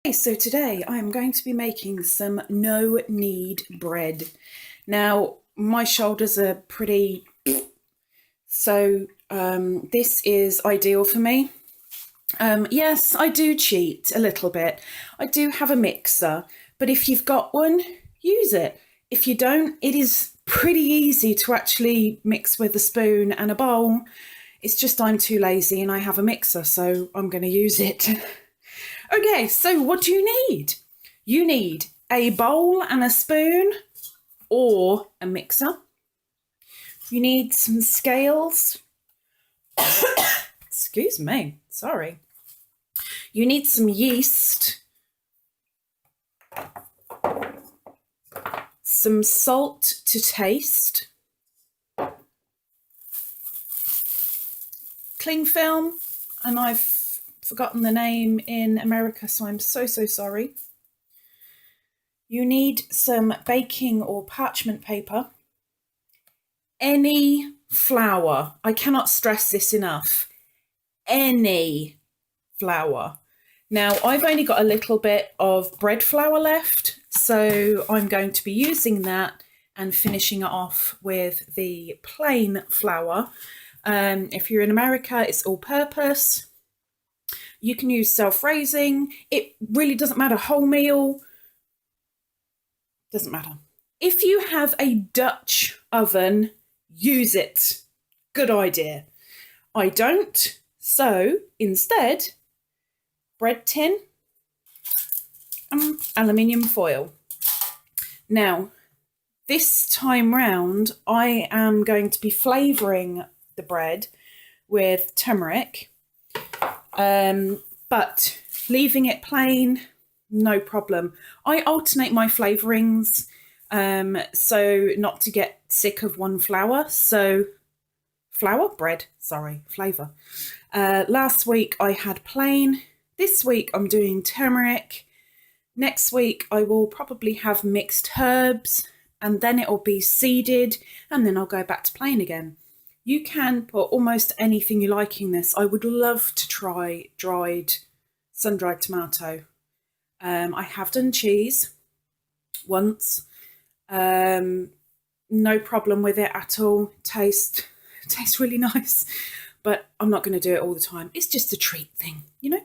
So today I am going to be making some no knead bread. Now my shoulders are pretty, so this is ideal for me. Yes, I do cheat a little bit. I do have a mixer, but if you've got one, use it. If you don't, it is pretty easy to actually mix with a spoon and a bowl. It's just I'm too lazy and I have a mixer, so I'm going to use it. Okay, so what do you need? You need a bowl and a spoon or a mixer. You need some scales. Excuse me, sorry. You need some yeast, some salt to taste, cling film, and I've forgotten the name in America, so I'm so sorry. You need some baking or parchment paper, any flour. I cannot stress this enough. Any flour. Now, I've only got a little bit of bread flour left, so I'm going to be using that and finishing it off with the plain flour. If you're in America, it's all purpose. You can use self-raising. It really doesn't matter. Wholemeal, doesn't matter. If you have a Dutch oven, use it. Good idea. I don't, so instead, bread tin and aluminium foil. Now, this time round, I am going to be flavouring the bread with turmeric. But leaving it plain, no problem. I alternate my flavourings so not to get sick of one flour. So flavour. Last week I had plain. This week I'm doing turmeric. Next week I will probably have mixed herbs, and then it'll be seeded, and then I'll go back to plain again. You can put almost anything you like in this. I would love to try sun-dried tomato. I have done cheese once. No problem with it at all. Tastes really nice, but I'm not going to do it all the time. It's just a treat thing, you know?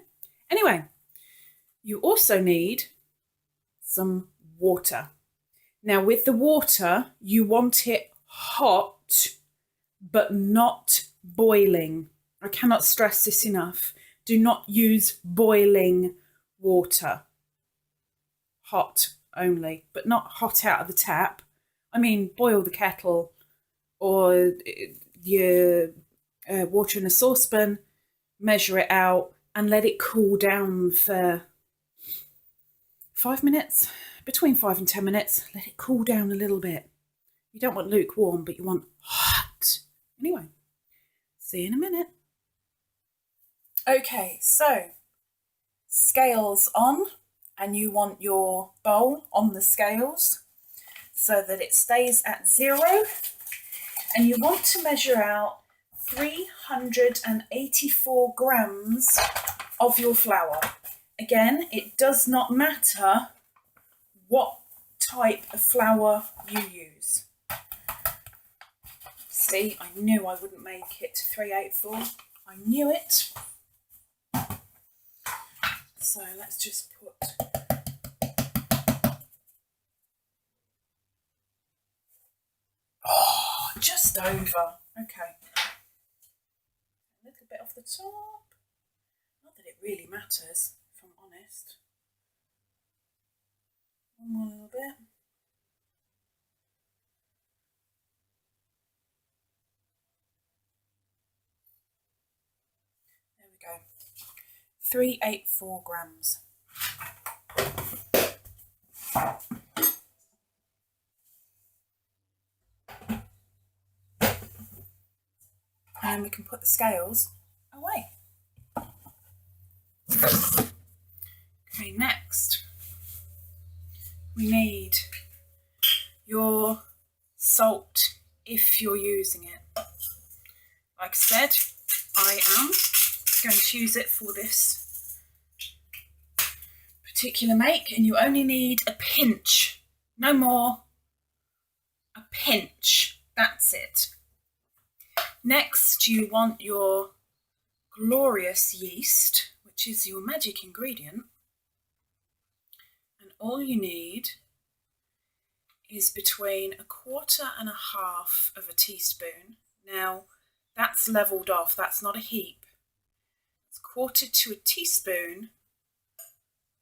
Anyway, you also need some water. Now, with the water, you want it hot, but not boiling. I cannot stress this enough. Do not use boiling water. Hot only, but not hot out of the tap. I mean, boil the kettle or your water in a saucepan, measure it out and let it cool down for 5 minutes, between 5 and 10 minutes. Let it cool down a little bit. You don't want lukewarm, but you want hot. Anyway, see you in a minute. Okay, so scales on, and you want your bowl on the scales so that it stays at 0. And you want to measure out 384 grams of your flour. Again, it does not matter what type of flour you use. See, I knew I wouldn't make it to 384. I knew it. So let's just put just over. Okay. A little bit off the top. Not that it really matters, if I'm honest. One more little bit. There we go. 384 grams. And we can put the scales away. Okay, next we need your salt if you're using it. Like I said, I am going to use it for this particular make, and you only need a pinch, no more, a pinch, that's it. Next, you want your glorious yeast, which is your magic ingredient, and all you need is between 1/4 and 1/2 of a teaspoon. Now, that's levelled off, that's not a heap. It's 1/4 to a teaspoon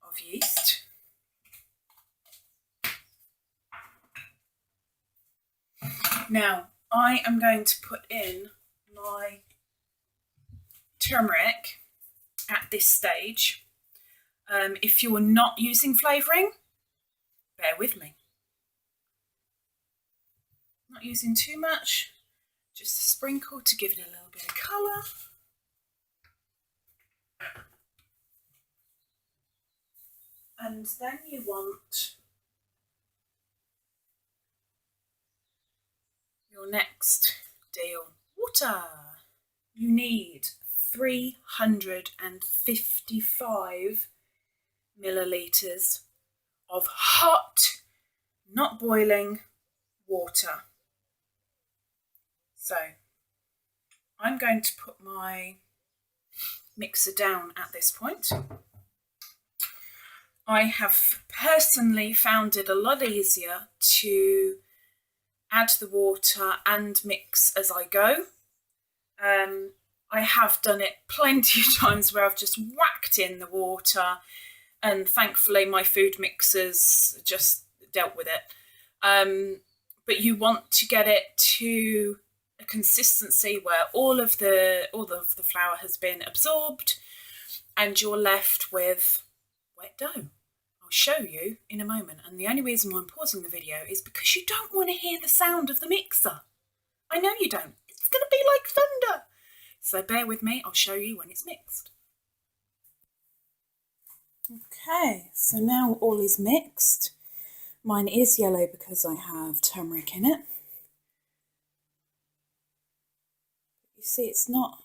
of yeast. Now, I am going to put in my turmeric at this stage. If you're not using flavouring, bear with me. Not using too much, just a sprinkle to give it a little bit of colour. And then you want your next deal, water. You need 355 millilitres of hot, not boiling water. So I'm going to put my mixer down at this point. I have personally found it a lot easier to add the water and mix as I go. I have done it plenty of times where I've just whacked in the water, and thankfully my food mixers just dealt with it. But you want to get it to a consistency where all of the flour has been absorbed and you're left with wet dough. I'll show you in a moment, and the only reason why I'm pausing the video is because you don't want to hear the sound of the mixer. I know you don't. It's going to be like thunder. So bear with me, I'll show you when it's mixed. Okay, so now all is mixed. Mine is yellow because I have turmeric in it. You see, it's not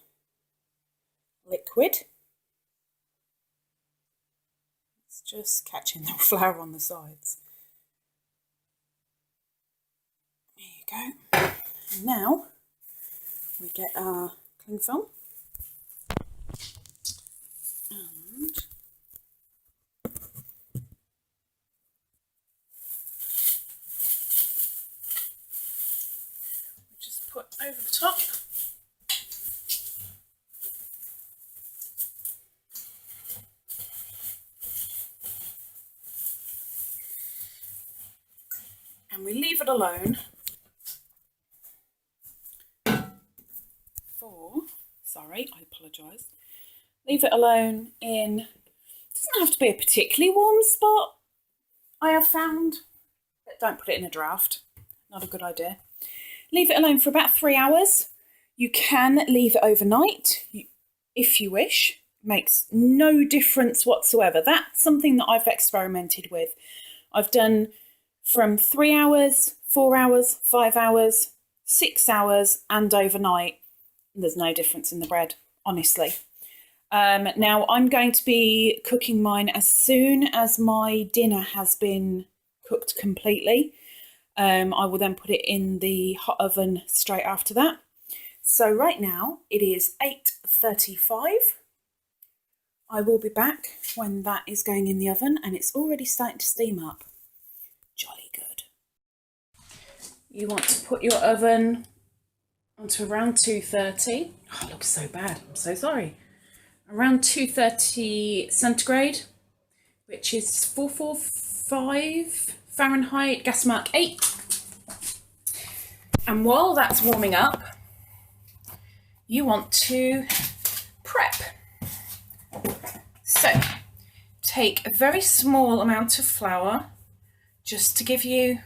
liquid. It's just catching the flour on the sides. There you go. And now we get our cling film. And we just put over the top. And we leave it alone I apologise. Leave it alone in, it doesn't have to be a particularly warm spot, I have found, but don't put it in a draft, not a good idea. Leave it alone for about 3 hours. You can leave it overnight if you wish. Makes no difference whatsoever. That's something that I've experimented with. I've done from 3 hours, 4 hours, 5 hours, 6 hours and overnight. There's no difference in the bread, honestly. Now I'm going to be cooking mine as soon as my dinner has been cooked completely. I will then put it in the hot oven straight after that. So right now it is 8:35. I will be back when that is going in the oven, and it's already starting to steam up. Jolly good. You want to put your oven onto around 230. Oh, it looks so bad. I'm so sorry. Around 230 centigrade, which is 445 Fahrenheit, gas mark 8. And while that's warming up, you want to prep. So take a very small amount of flour just to give you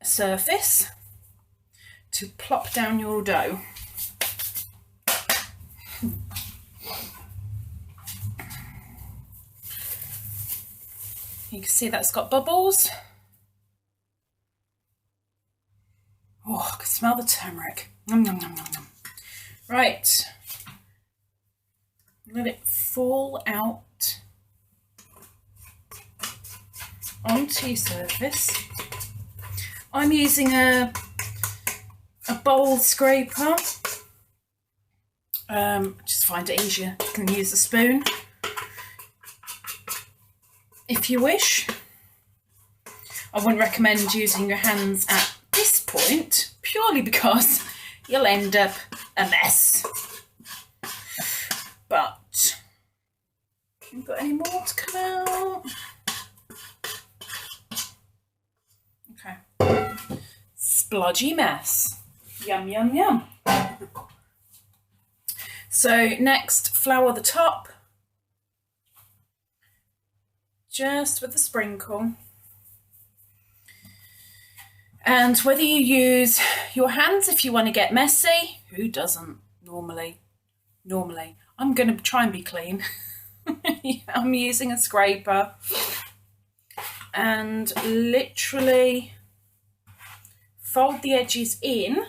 a surface to plop down your dough. You can see that's got bubbles. Oh, I can smell the turmeric. Nom, nom, nom, nom, nom. Right. Let it fall out onto your surface. I'm using a bowl scraper. Just find it easier. You can use a spoon if you wish. I wouldn't recommend using your hands at this point, purely because you'll end up a mess. But, have you got any more to come out? Okay. Splodgy mess. Yum, yum, yum. So next, flour the top. Just with a sprinkle. And whether you use your hands if you want to get messy, who doesn't normally? I'm going to try and be clean. I'm using a scraper and literally fold the edges in.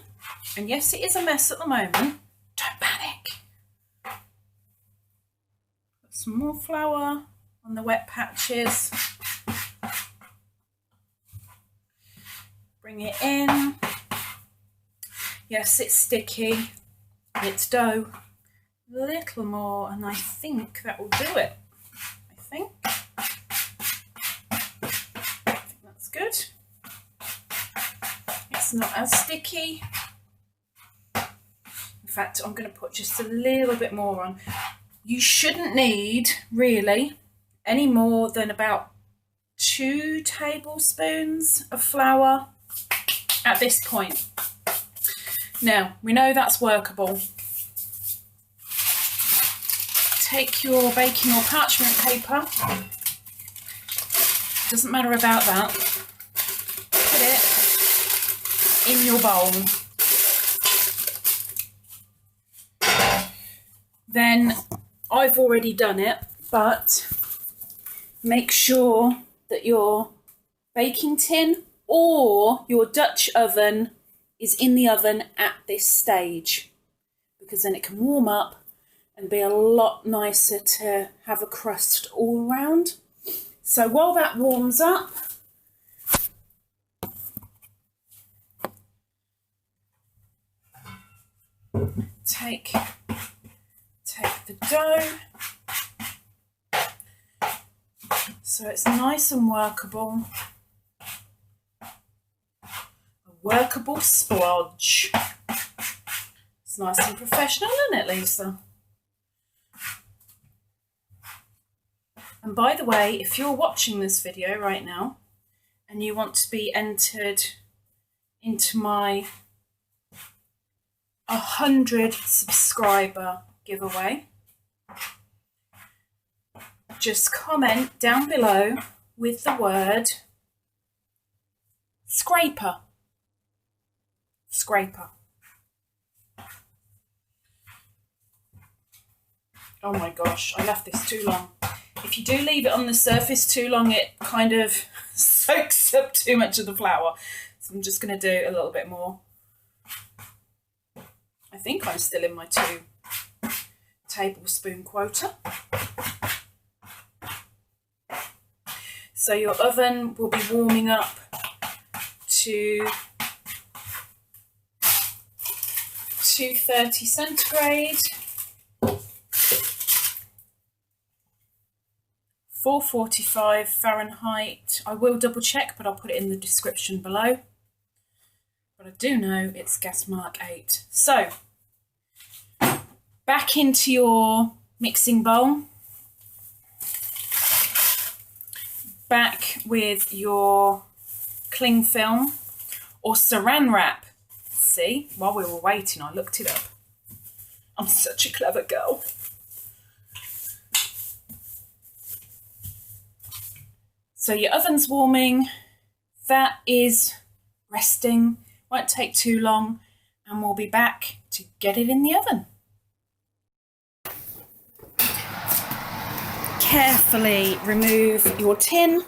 And yes, it is a mess at the moment. Don't panic. Put some more flour on the wet patches. Bring it in. Yes, it's sticky. It's dough. A little more, and I think that will do it. I think that's good. It's not as sticky. In fact, I'm going to put just a little bit more on. You shouldn't need, really, any more than about 2 tablespoons of flour at this point. Now, we know that's workable. Take your baking or parchment paper. Doesn't matter about that. Put it in your bowl. Then I've already done it, but make sure that your baking tin or your Dutch oven is in the oven at this stage, because then it can warm up and be a lot nicer to have a crust all around. So while that warms up, take the dough so it's nice and workable. A workable splodge. It's nice and professional, isn't it, Lisa? And by the way, if you're watching this video right now and you want to be entered into my 100 subscriber giveaway, just comment down below with the word scraper. Scraper. Oh my gosh, I left this too long. If you do leave it on the surface too long, it kind of soaks up too much of the flour. So I'm just going to do a little bit more. I think I'm still in my 2 tablespoon quota. So your oven will be warming up to 230 centigrade. 445 Fahrenheit. I will double check, but I'll put it in the description below. But I do know it's gas mark 8. So, back into your mixing bowl. Back with your cling film or saran wrap. See, while we were waiting, I looked it up. I'm such a clever girl. So your oven's warming, that is resting, won't take too long, and we'll be back to get it in the oven. Carefully remove your tin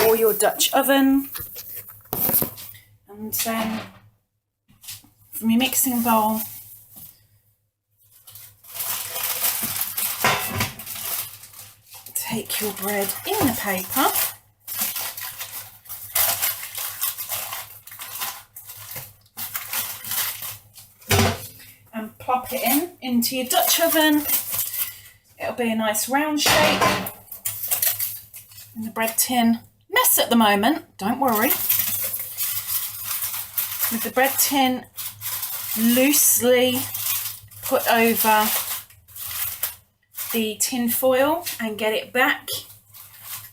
or your Dutch oven, and then from your mixing bowl, take your bread in the paper pop it into your Dutch oven. It'll be a nice round shape in the bread tin. Mess at the moment, don't worry. With the bread tin loosely put over the tin foil and get it back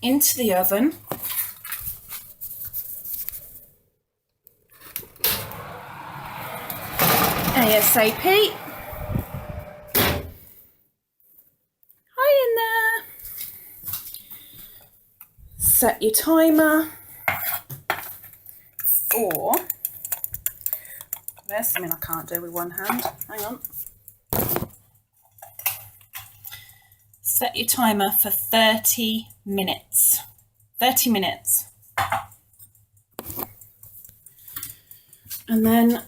into the oven. ASAP. Hi in there. Set your timer for this. I mean, I can't do with one hand. Hang on. Set your timer for 30 minutes. 30 minutes. And then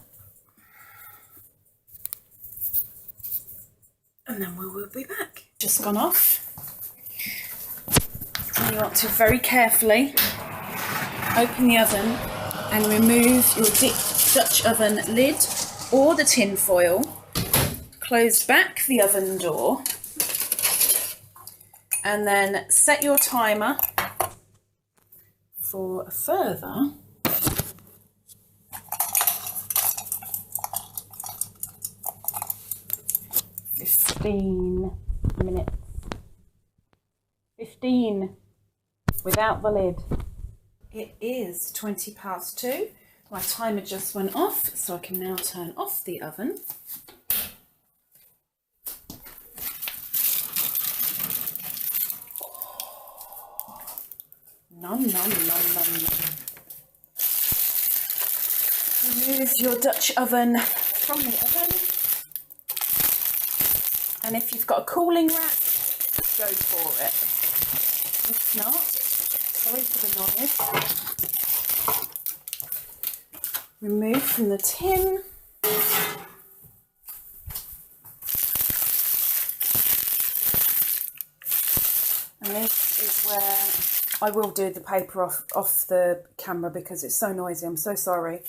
we will be back. Just gone off. And you want to very carefully open the oven and remove your Dutch oven lid or the tin foil. Close back the oven door and then set your timer for a further 15 minutes. 15 without the lid. It is 2:20. My timer just went off, so I can now turn off the oven. Nom, nom, nom, nom. Remove your Dutch oven from the oven. And if you've got a cooling rack, go for it. If not, sorry for the noise. Remove from the tin. And this is where I will do the paper off the camera because it's so noisy. I'm so sorry.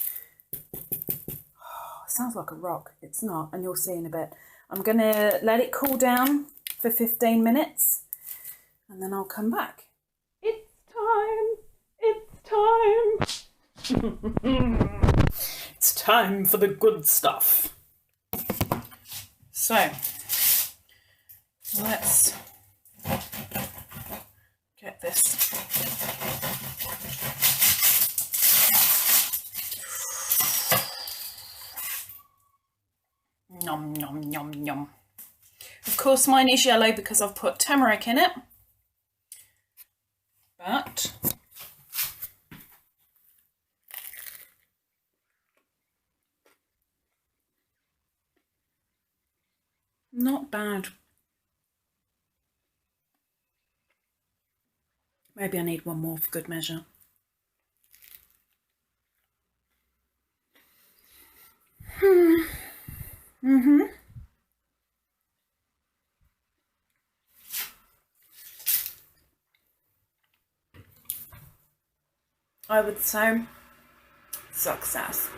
Oh, it sounds like a rock. It's not, and you'll see in a bit. I'm going to let it cool down for 15 minutes and then I'll come back. It's time. It's time for the good stuff. So, let's get this. Nom, nom, nom, nom. Of course, mine is yellow because I've put turmeric in it. But not bad. Maybe I need one more for good measure. I would say success.